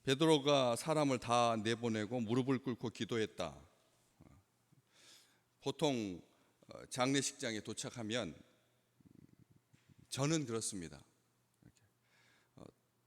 베드로가 사람을 다 내보내고 무릎을 꿇고 기도했다. 보통 장례식장에 도착하면 저는 그렇습니다.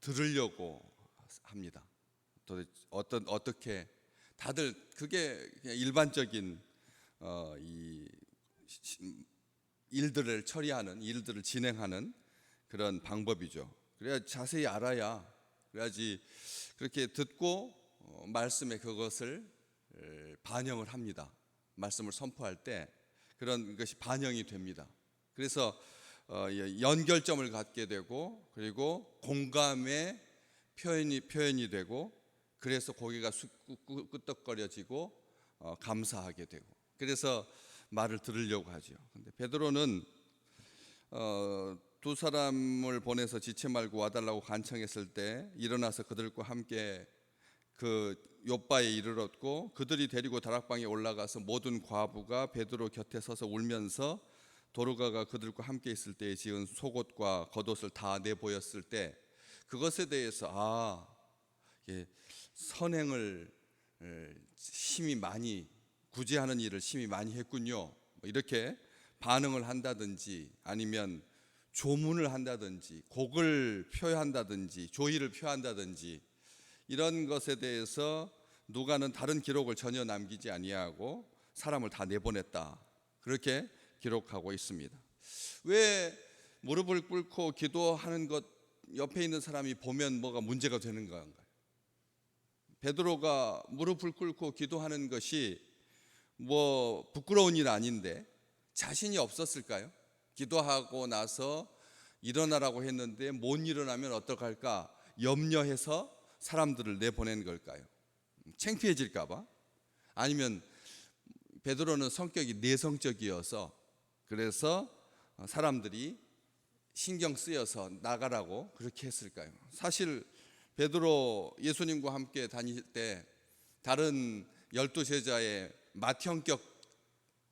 들으려고 합니다. 어떻게 다들 그게 그냥 일반적인 이 일들을 처리하는, 일들을 진행하는 그런 방법이죠. 그래야 자세히 알아야, 그래야지. 그렇게 듣고 말씀에 그것을 반영을 합니다. 말씀을 선포할 때 그런 것이 반영이 됩니다. 그래서 연결점을 갖게 되고, 그리고 공감의 표현이 되고, 그래서 고개가 끄덕거려지고 감사하게 되고, 그래서 말을 들으려고 하죠. 근데 베드로는 두 사람을 보내서 지체 말고 와달라고 간청했을 때 일어나서 그들과 함께 그 욥바에 이르렀고, 그들이 데리고 다락방에 올라가서 모든 과부가 베드로 곁에 서서 울면서 도르가가 그들과 함께 있을 때에 지은 속옷과 겉옷을 다 내보였을 때 그것에 대해서 선행을 심히 많이, 구제하는 일을 심히 많이 했군요, 이렇게 반응을 한다든지, 아니면 조문을 한다든지, 곡을 표현한다든지, 조의를 표한다든지, 이런 것에 대해서 누가는 다른 기록을 전혀 남기지 아니하고 사람을 다 내보냈다, 그렇게 기록하고 있습니다. 왜 무릎을 꿇고 기도하는 것 옆에 있는 사람이 보면 뭐가 문제가 되는 건가요? 베드로가 무릎을 꿇고 기도하는 것이 뭐 부끄러운 일 아닌데 자신이 없었을까요? 기도하고 나서 일어나라고 했는데 못 일어나면 어떡할까 염려해서 사람들을 내보낸 걸까요? 창피해질까 봐? 아니면 베드로는 성격이 내성적이어서, 그래서 사람들이 신경 쓰여서 나가라고 그렇게 했을까요? 사실 베드로 예수님과 함께 다닐 때 다른 12제자의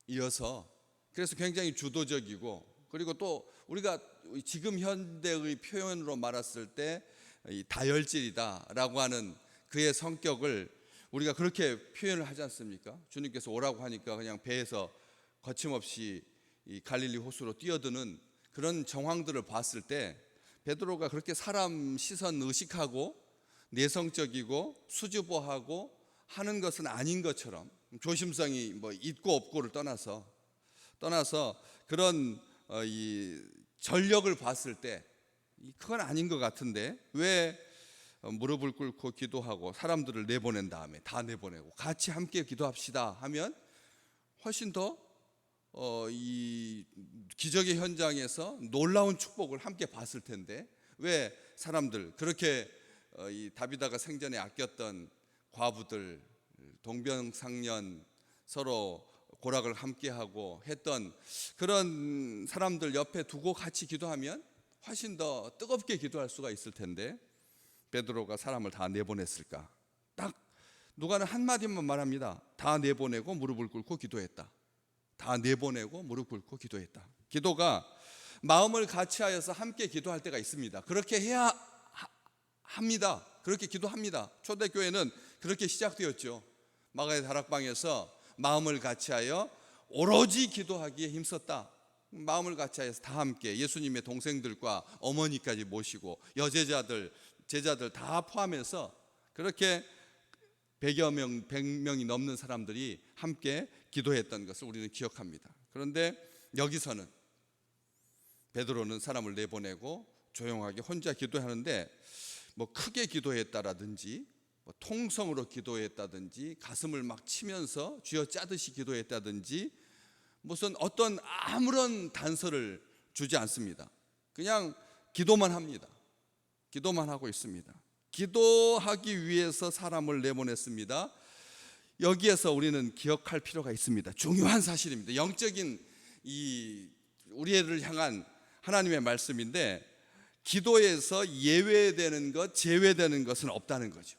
맏형격이어서, 그래서 굉장히 주도적이고, 그리고 또 우리가 지금 현대의 표현으로 말했을 때 다혈질이다라고 하는 그의 성격을 우리가 그렇게 표현을 하지 않습니까? 주님께서 오라고 하니까 그냥 배에서 거침없이 이 갈릴리 호수로 뛰어드는 그런 정황들을 봤을 때 베드로가 그렇게 사람 시선 의식하고 내성적이고 수줍어하고 하는 것은 아닌 것처럼, 조심성이 뭐 있고 없고를 떠나서 그런 이 전력을 봤을 때 그건 아닌 것 같은데, 왜 무릎을 꿇고 기도하고 사람들을 내보낸 다음에 다 내보내고 같이 함께 기도합시다 하면 훨씬 더 이 기적의 현장에서 놀라운 축복을 함께 봤을 텐데, 왜 사람들 그렇게 이 다비다가 생전에 아꼈던 과부들, 동병상련 서로 고락을 함께하고 했던 그런 사람들 옆에 두고 같이 기도하면 훨씬 더 뜨겁게 기도할 수가 있을 텐데, 베드로가 사람을 다 내보냈을까? 딱 누가는 한마디만 말합니다. 다 내보내고 무릎을 꿇고 기도했다. 다 내보내고 무릎 꿇고 기도했다. 기도가 마음을 같이하여서 함께 기도할 때가 있습니다. 그렇게 해야 합니다. 그렇게 기도합니다. 초대교회는 그렇게 시작되었죠. 마가의 다락방에서 마음을 같이하여 오로지 기도하기에 힘썼다. 마음을 같이하여서 다 함께 예수님의 동생들과 어머니까지 모시고 여제자들, 제자들 다 포함해서 그렇게 100명이 넘는 사람들이 함께 기도했던 것을 우리는 기억합니다. 그런데 여기서는 베드로는 사람을 내보내고 조용하게 혼자 기도하는데, 뭐 크게 기도했다라든지 뭐 통성으로 기도했다든지 가슴을 막 치면서 쥐어짜듯이 기도했다든지 무슨 어떤 아무런 단서를 주지 않습니다. 그냥 기도만 합니다. 기도만 하고 있습니다. 기도하기 위해서 사람을 내보냈습니다. 여기에서 우리는 기억할 필요가 있습니다. 중요한 사실입니다. 영적인 이 우리를 향한 하나님의 말씀인데, 기도에서 예외되는 것, 제외되는 것은 없다는 거죠.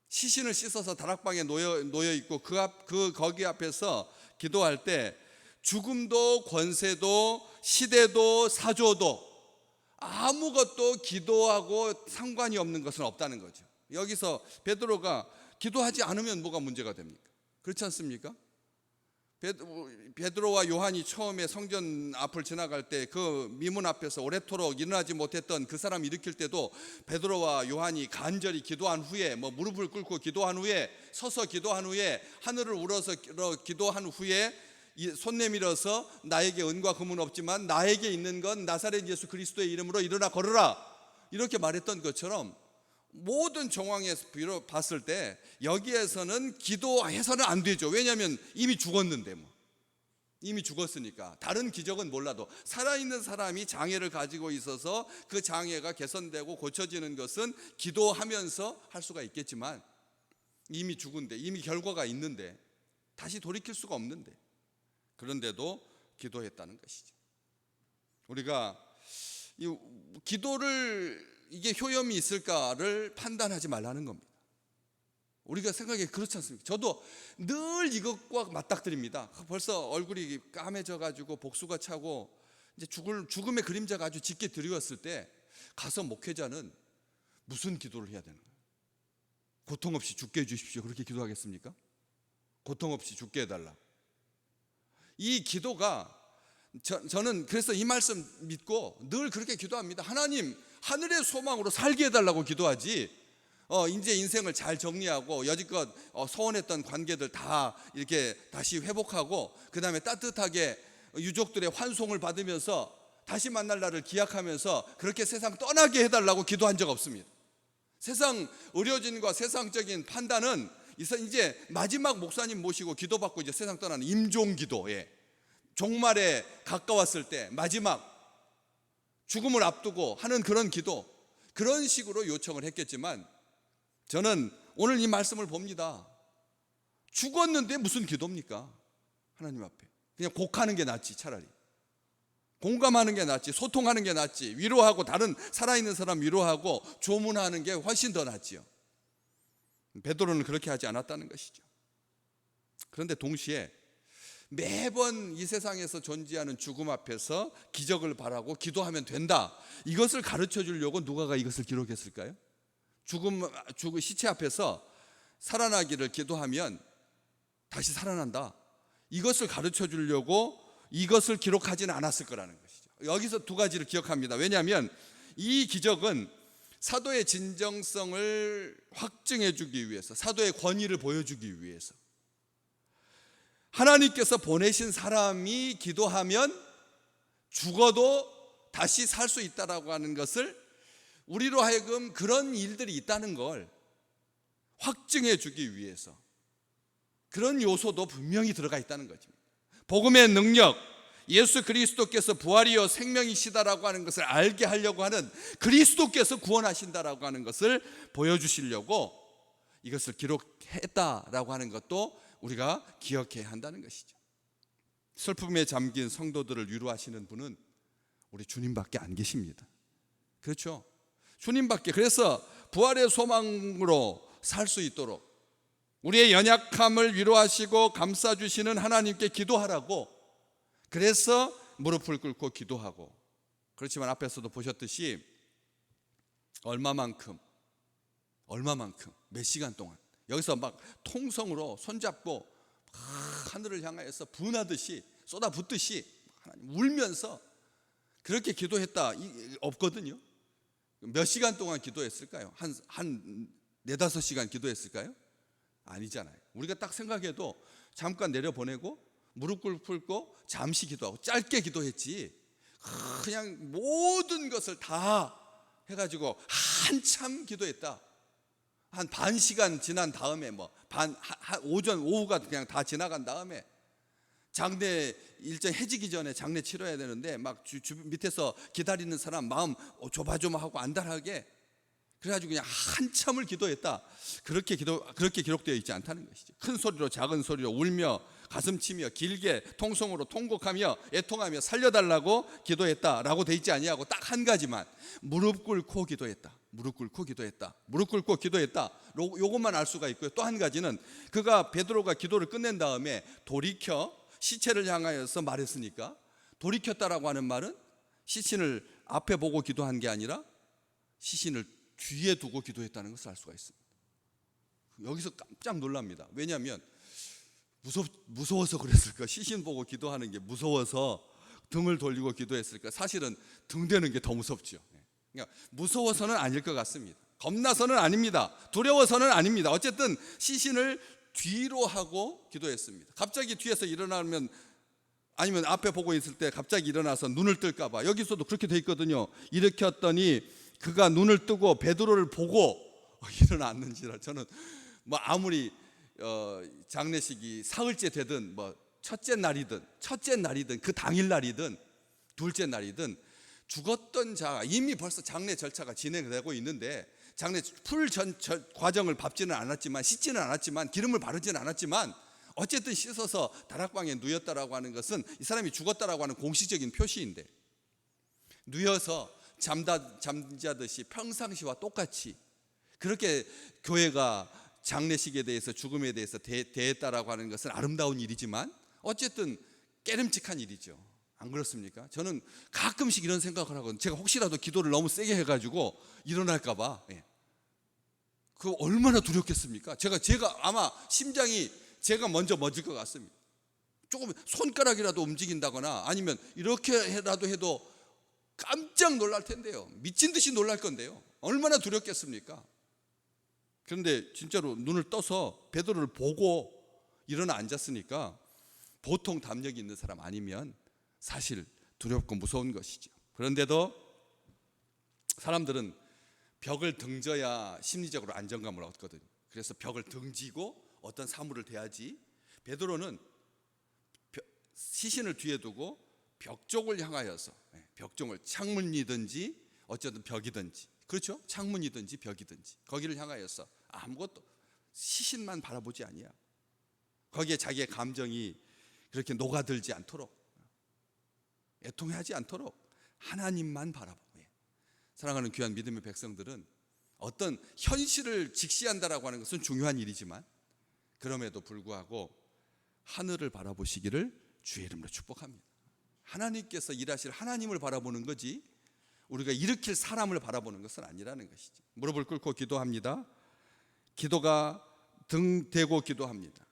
시신을 씻어서 다락방에 놓여 있고 거기 앞에서 기도할 때 죽음도 권세도 시대도 사조도 아무것도 기도하고 상관이 없는 것은 없다는 거죠. 여기서 베드로가 기도하지 않으면 뭐가 문제가 됩니까? 그렇지 않습니까? 베드로와 요한이 처음에 성전 앞을 지나갈 때 그 미문 앞에서 오래도록 일어나지 못했던 그 사람 일으킬 때도 베드로와 요한이 간절히 기도한 후에 무릎을 꿇고 기도한 후에 서서 기도한 후에 하늘을 우러서 기도한 후에 손 내밀어서 나에게 은과 금은 없지만 나에게 있는 건 나사렛 예수 그리스도의 이름으로 일어나 걸으라 이렇게 말했던 것처럼 모든 정황에서 봤을 때 여기에서는 기도해서는 안 되죠. 왜냐하면 이미 죽었는데 이미 죽었으니까. 다른 기적은 몰라도 살아있는 사람이 장애를 가지고 있어서 그 장애가 개선되고 고쳐지는 것은 기도하면서 할 수가 있겠지만 이미 죽은데, 이미 결과가 있는데 다시 돌이킬 수가 없는데, 그런데도 기도했다는 것이죠. 우리가 이 기도를 이게 효험이 있을까를 판단하지 말라는 겁니다. 우리가 생각해 그렇지 않습니까? 저도 늘 이것과 맞닥뜨립니다. 벌써 얼굴이 까매져 가지고 복수가 차고 이제 죽음의 그림자가 아주 짙게 드리웠을 때 가서 목회자는 무슨 기도를 해야 되는 거예요? 고통 없이 죽게 해주십시오. 그렇게 기도하겠습니까? 고통 없이 죽게 해달라. 이 기도가 저는 그래서 이 말씀 믿고 늘 그렇게 기도합니다. 하나님, 하늘의 소망으로 살게 해달라고 기도하지 이제 인생을 잘 정리하고 여지껏 소원했던 관계들 다 이렇게 다시 회복하고 그 다음에 따뜻하게 유족들의 환송을 받으면서 다시 만날 날을 기약하면서 그렇게 세상 떠나게 해달라고 기도한 적 없습니다. 세상 의료진과 세상적인 판단은 이제 마지막 목사님 모시고 기도받고 이제 세상 떠나는 임종기도에 종말에 가까웠을 때 마지막 죽음을 앞두고 하는 그런 기도, 그런 식으로 요청을 했겠지만 저는 오늘 이 말씀을 봅니다. 죽었는데 무슨 기도입니까? 하나님 앞에 그냥 곡하는 게 낫지. 차라리 공감하는 게 낫지, 소통하는 게 낫지, 위로하고 다른 살아있는 사람 위로하고 조문하는 게 훨씬 더 낫지요. 베드로는 그렇게 하지 않았다는 것이죠. 그런데 동시에 매번 이 세상에서 존재하는 죽음 앞에서 기적을 바라고 기도하면 된다, 이것을 가르쳐 주려고 누가가 이것을 기록했을까요? 죽음 시체 앞에서 살아나기를 기도하면 다시 살아난다, 이것을 가르쳐 주려고 이것을 기록하지는 않았을 거라는 것이죠. 여기서 두 가지를 기억합니다. 왜냐하면 이 기적은 사도의 진정성을 확증해 주기 위해서, 사도의 권위를 보여주기 위해서, 하나님께서 보내신 사람이 기도하면 죽어도 다시 살 수 있다라고 하는 것을 우리로 하여금 그런 일들이 있다는 걸 확증해 주기 위해서 그런 요소도 분명히 들어가 있다는 거죠. 복음의 능력, 예수 그리스도께서 부활이요 생명이시다라고 하는 것을 알게 하려고 하는, 그리스도께서 구원하신다라고 하는 것을 보여주시려고 이것을 기록했다라고 하는 것도 우리가 기억해야 한다는 것이죠. 슬픔에 잠긴 성도들을 위로하시는 분은 우리 주님밖에 안 계십니다. 그렇죠? 주님밖에. 그래서 부활의 소망으로 살 수 있도록 우리의 연약함을 위로하시고 감싸주시는 하나님께 기도하라고, 그래서 무릎을 꿇고 기도하고, 그렇지만 앞에서도 보셨듯이 얼마만큼 몇 시간 동안 여기서 막 통성으로 손잡고 하늘을 향하여서 분하듯이 쏟아붓듯이 하나님 울면서 그렇게 기도했다 없거든요. 몇 시간 동안 기도했을까요? 한 4-5시간 기도했을까요? 아니잖아요. 우리가 딱 생각해도 잠깐 내려보내고 무릎 꿇고 잠시 기도하고 짧게 기도했지, 그냥 모든 것을 다 해가지고 한참 기도했다. 한 반 시간 지난 다음에 오전 오후가 그냥 다 지나간 다음에 장례 일정 해지기 전에 장례 치러야 되는데 막 밑에서 기다리는 사람 마음 조마조마하고 안달하게 그래가지고 그냥 한참을 기도했다, 그렇게 기록되어 있지 않다는 것이죠. 큰 소리로 작은 소리로 울며 가슴치며 길게 통성으로 통곡하며 애통하며 살려달라고 기도했다라고 돼 있지 아니하고 딱 한 가지만, 무릎 꿇고 기도했다. 요것만 알 수가 있고요. 또 한 가지는 베드로가 기도를 끝낸 다음에 돌이켜 시체를 향하여서 말했으니까, 돌이켰다라고 하는 말은 시신을 앞에 보고 기도한 게 아니라 시신을 뒤에 두고 기도했다는 것을 알 수가 있습니다. 여기서 깜짝 놀랍니다. 왜냐하면 무서워서 그랬을까? 시신 보고 기도하는 게 무서워서 등을 돌리고 기도했을까? 사실은 등 대는 게 더 무섭죠. 그러니까 무서워서는 아닐 것 같습니다. 겁나서는 아닙니다. 두려워서는 아닙니다. 어쨌든 시신을 뒤로 하고 기도했습니다. 갑자기 뒤에서 일어나면, 아니면 앞에 보고 있을 때 갑자기 일어나서 눈을 뜰까 봐. 여기서도 그렇게 돼 있거든요. 일으켰더니 그가 눈을 뜨고 베드로를 보고 일어났는지라. 저는 뭐 아무리 장례식이 사흘째 되든 뭐 첫째 날이든 그 당일 날이든 둘째 날이든 죽었던 자가 이미 벌써 장례 절차가 진행되고 있는데, 장례 풀 과정을 밟지는 않았지만, 씻지는 않았지만, 기름을 바르지는 않았지만 어쨌든 씻어서 다락방에 누였다라고 하는 것은 이 사람이 죽었다라고 하는 공식적인 표시인데, 누여서 잠자듯이 평상시와 똑같이 그렇게 교회가 장례식에 대해서, 죽음에 대해서 대했다라고 하는 것은 아름다운 일이지만 어쨌든 깨름직한 일이죠. 안 그렇습니까? 저는 가끔씩 이런 생각을 하거든요. 제가 혹시라도 기도를 너무 세게 해가지고 일어날까 봐. 그 얼마나 두렵겠습니까? 제가 아마 심장이 제가 먼저 멎을 것 같습니다. 조금 손가락이라도 움직인다거나 아니면 이렇게라도 해도 깜짝 놀랄 텐데요. 미친 듯이 놀랄 건데요. 얼마나 두렵겠습니까? 그런데 진짜로 눈을 떠서 베드로를 보고 일어나 앉았으니까 보통 담력이 있는 사람 아니면 사실 두렵고 무서운 것이죠. 그런데도 사람들은 벽을 등져야 심리적으로 안정감을 얻거든요. 그래서 벽을 등지고 어떤 사물을 대하지, 베드로는 시신을 뒤에 두고 벽 쪽을 향하여서, 벽 쪽을, 창문이든지 어쨌든 벽이든지, 그렇죠? 창문이든지 벽이든지 거기를 향하여서 아무것도, 시신만 바라보지 아니야. 거기에 자기의 감정이 그렇게 녹아들지 않도록, 애통하지 않도록 하나님만 바라보고. 사랑하는 귀한 믿음의 백성들은 어떤 현실을 직시한다라고 하는 것은 중요한 일이지만 그럼에도 불구하고 하늘을 바라보시기를 주의 이름으로 축복합니다. 하나님께서 일하실 하나님을 바라보는 거지 우리가 일으킬 사람을 바라보는 것은 아니라는 것이죠. 무릎을 꿇고 기도합니다. 기도가 등 대고 기도합니다.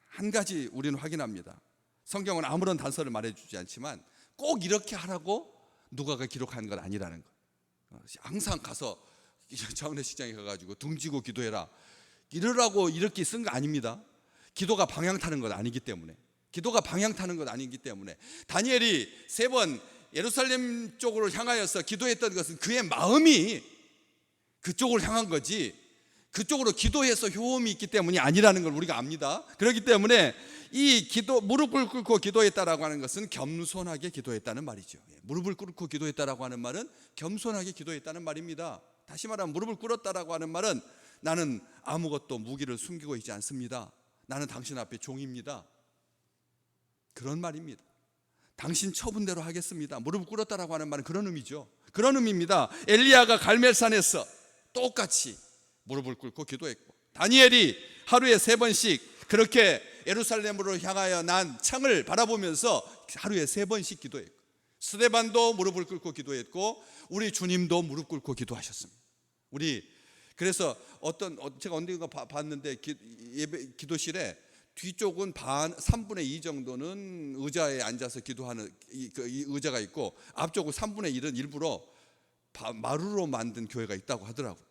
한 가지 우리는 확인합니다. 성경은 아무런 단서를 말해주지 않지만 꼭 이렇게 하라고 누가가 기록한 건 아니라는 것. 항상 가서 장례식장에 가가지고 등지고 기도해라 이러라고 이렇게 쓴 거 아닙니다. 기도가 방향 타는 것 아니기 때문에, 다니엘이 3번 예루살렘 쪽으로 향하여서 기도했던 것은 그의 마음이 그쪽으로 향한 거지 그쪽으로 기도해서 효험이 있기 때문이 아니라는 걸 우리가 압니다. 그렇기 때문에 이 기도, 무릎을 꿇고 기도했다라고 하는 것은 겸손하게 기도했다는 말이죠. 무릎을 꿇고 기도했다라고 하는 말은 겸손하게 기도했다는 말입니다. 다시 말하면 무릎을 꿇었다라고 하는 말은 나는 아무것도 무기를 숨기고 있지 않습니다. 나는 당신 앞에 종입니다. 그런 말입니다. 당신 처분대로 하겠습니다. 무릎을 꿇었다라고 하는 말은 그런 의미죠. 그런 의미입니다. 엘리야가 갈멜산에서 똑같이 무릎을 꿇고 기도했고, 다니엘이 하루에 3번씩 그렇게 예루살렘으로 향하여 난 창을 바라보면서 하루에 3번씩 기도했고, 스데반도 무릎을 꿇고 기도했고, 우리 주님도 무릎 꿇고 기도하셨습니다. 그래서 제가 언젠가 봤는데 기도실에 뒤쪽은 3분의 2 정도는 의자에 앉아서 기도하는 이 의자가 있고, 앞쪽은 3분의 1은 일부러 마루로 만든 교회가 있다고 하더라고요.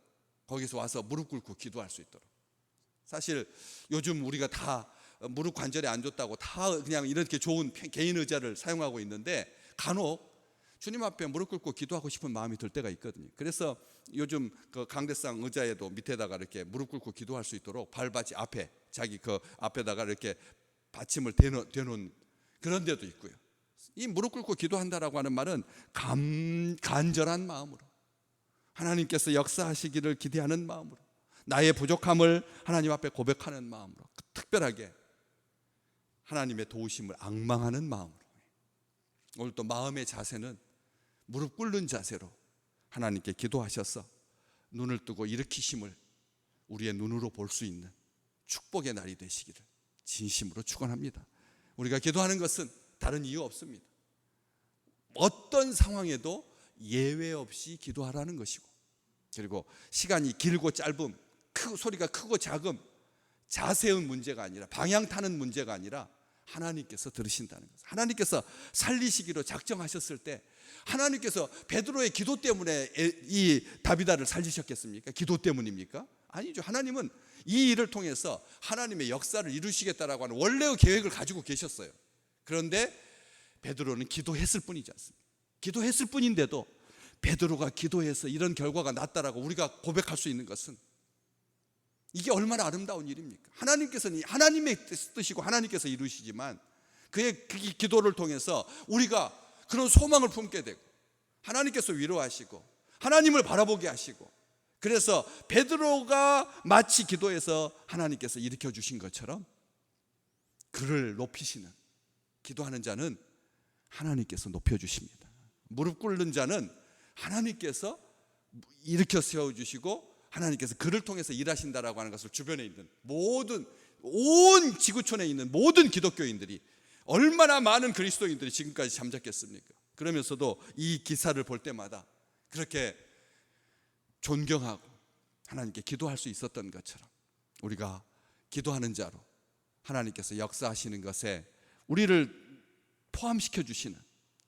거기서 와서 무릎 꿇고 기도할 수 있도록. 사실 요즘 우리가 다 무릎 관절이 안 좋다고 다 그냥 이렇게 좋은 개인 의자를 사용하고 있는데 간혹 주님 앞에 무릎 꿇고 기도하고 싶은 마음이 들 때가 있거든요. 그래서 요즘 그 강대상 의자에도 밑에다가 이렇게 무릎 꿇고 기도할 수 있도록 발받침 앞에, 자기 그 앞에다가 이렇게 받침을 대놓은 그런 데도 있고요. 이 무릎 꿇고 기도한다라고 하는 말은 간절한 마음으로, 하나님께서 역사하시기를 기대하는 마음으로, 나의 부족함을 하나님 앞에 고백하는 마음으로, 특별하게 하나님의 도우심을 앙망하는 마음으로, 오늘 또 마음의 자세는 무릎 꿇는 자세로 하나님께 기도하셔서 눈을 뜨고 일으키심을 우리의 눈으로 볼 수 있는 축복의 날이 되시기를 진심으로 축원합니다. 우리가 기도하는 것은 다른 이유 없습니다. 어떤 상황에도 예외 없이 기도하라는 것이고, 그리고 시간이 길고 짧음, 소리가 크고 작음, 자세의 문제가 아니라, 방향 타는 문제가 아니라 하나님께서 들으신다는 거죠. 하나님께서 살리시기로 작정하셨을 때, 하나님께서 베드로의 기도 때문에 이 다비다를 살리셨겠습니까? 기도 때문입니까? 아니죠. 하나님은 이 일을 통해서 하나님의 역사를 이루시겠다라고 하는 원래의 계획을 가지고 계셨어요. 그런데 베드로는 기도했을 뿐이지 않습니까? 기도했을 뿐인데도 베드로가 기도해서 이런 결과가 났다라고 우리가 고백할 수 있는 것은, 이게 얼마나 아름다운 일입니까? 하나님께서는 하나님의 뜻이고 하나님께서 이루시지만 그의 기도를 통해서 우리가 그런 소망을 품게 되고, 하나님께서 위로하시고 하나님을 바라보게 하시고, 그래서 베드로가 마치 기도해서 하나님께서 일으켜 주신 것처럼 그를 높이시는, 기도하는 자는 하나님께서 높여주십니다. 무릎 꿇는 자는 하나님께서 일으켜 세워주시고 하나님께서 그를 통해서 일하신다라고 하는 것을 주변에 있는 온 지구촌에 있는 모든 기독교인들이, 얼마나 많은 그리스도인들이 지금까지 잠잠했습니까? 그러면서도 이 기사를 볼 때마다 그렇게 존경하고 하나님께 기도할 수 있었던 것처럼, 우리가 기도하는 자로 하나님께서 역사하시는 것에 우리를 포함시켜 주시는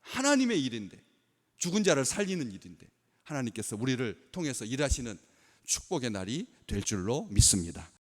하나님의 일인데, 죽은 자를 살리는 일인데 하나님께서 우리를 통해서 일하시는 축복의 날이 될 줄로 믿습니다.